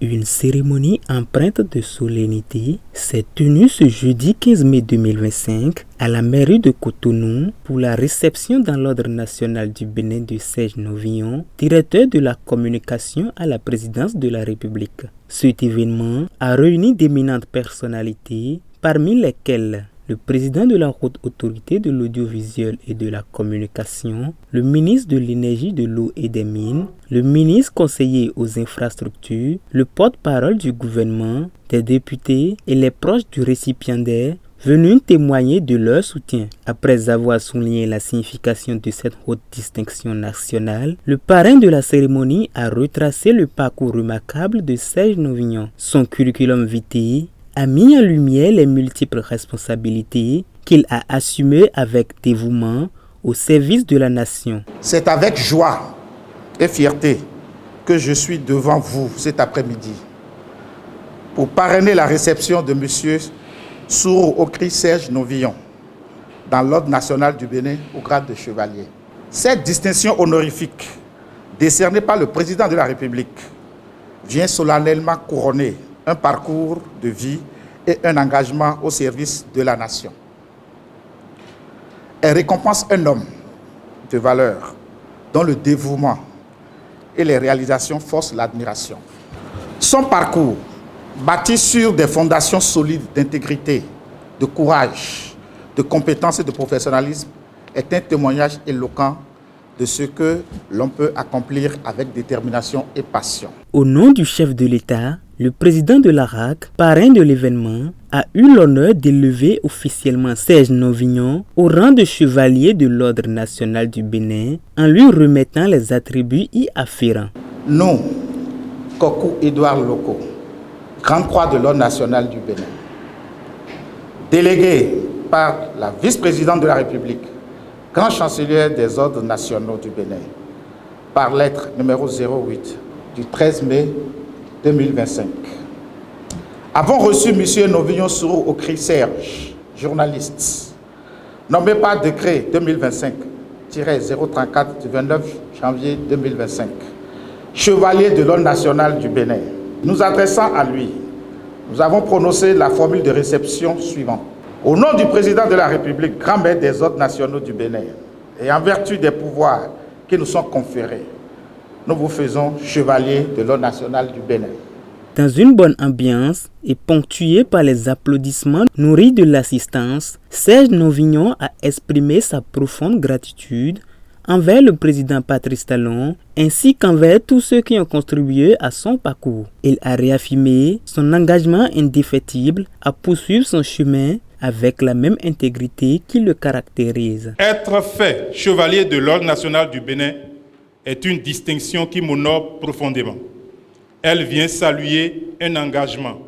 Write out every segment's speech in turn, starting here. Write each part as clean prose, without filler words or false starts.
Une cérémonie empreinte de solennité s'est tenue ce jeudi 15 mai 2025 à la mairie de Cotonou pour la réception dans l'ordre national du Bénin de Serge Novillon, directeur de la communication à la présidence de la République. Cet événement a réuni d'éminentes personnalités, parmi lesquelles le président de la Haute Autorité de l'Audiovisuel et de la Communication, le ministre de l'Énergie, de l'Eau et des Mines, le ministre conseiller aux infrastructures, le porte-parole du gouvernement, des députés et les proches du récipiendaire venus témoigner de leur soutien. Après avoir souligné la signification de cette haute distinction nationale, le parrain de la cérémonie a retracé le parcours remarquable de Serge Novillon. Son curriculum vitae a mis en lumière les multiples responsabilités qu'il a assumées avec dévouement au service de la nation. C'est avec joie et fierté que je suis devant vous cet après-midi pour parrainer la réception de M. Sourou Okri Serge Novillon dans l'ordre national du Bénin au grade de chevalier. Cette distinction honorifique décernée par le président de la République vient solennellement couronner un parcours de vie et un engagement au service de la nation. Elle récompense un homme de valeur dont le dévouement et les réalisations forcent l'admiration. Son parcours, bâti sur des fondations solides d'intégrité, de courage, de compétence et de professionnalisme, est un témoignage éloquent de ce que l'on peut accomplir avec détermination et passion. Au nom du chef de l'État, le président de la RAC, parrain de l'événement, a eu l'honneur d'élever officiellement Serge Novillon au rang de chevalier de l'Ordre national du Bénin en lui remettant les attributs y afférents. Nous, Kokou Édouard Loko, Grande Croix de l'Ordre national du Bénin, délégué par la vice-présidente de la République, grand chancelier des ordres nationaux du Bénin, par lettre numéro 08 du 13 mai 2025. Avons reçu M. Novillon Sourou Okri Serge, journaliste, nommé par décret 2025-034 du 29 janvier 2025, chevalier de l'Ordre national du Bénin. Nous adressant à lui, nous avons prononcé la formule de réception suivante. Au nom du président de la République, grand maître des ordres nationaux du Bénin, et en vertu des pouvoirs qui nous sont conférés, nous vous faisons chevalier de l'Ordre national du Bénin. Dans une bonne ambiance et ponctuée par les applaudissements nourris de l'assistance, Serge Novillon a exprimé sa profonde gratitude envers le président Patrice Talon ainsi qu'envers tous ceux qui ont contribué à son parcours. Il a réaffirmé son engagement indéfectible à poursuivre son chemin avec la même intégrité qui le caractérise. Être fait chevalier de l'Ordre national du Bénin est une distinction qui m'honore profondément. Elle vient saluer un engagement,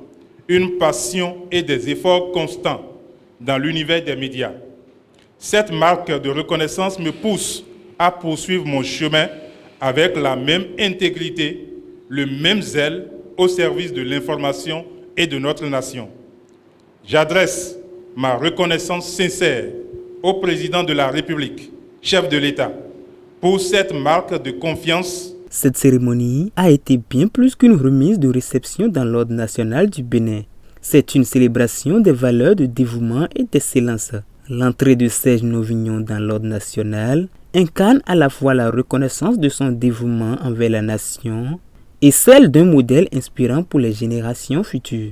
une passion et des efforts constants dans l'univers des médias. Cette marque de reconnaissance me pousse à poursuivre mon chemin avec la même intégrité, le même zèle au service de l'information et de notre nation. J'adresse ma reconnaissance sincère au président de la République, chef de l'État, pour cette marque de confiance. Cette cérémonie a été bien plus qu'une remise de réception dans l'Ordre national du Bénin. C'est une célébration des valeurs de dévouement et d'excellence. L'entrée de Serge Novillon dans l'Ordre national incarne à la fois la reconnaissance de son dévouement envers la nation et celle d'un modèle inspirant pour les générations futures.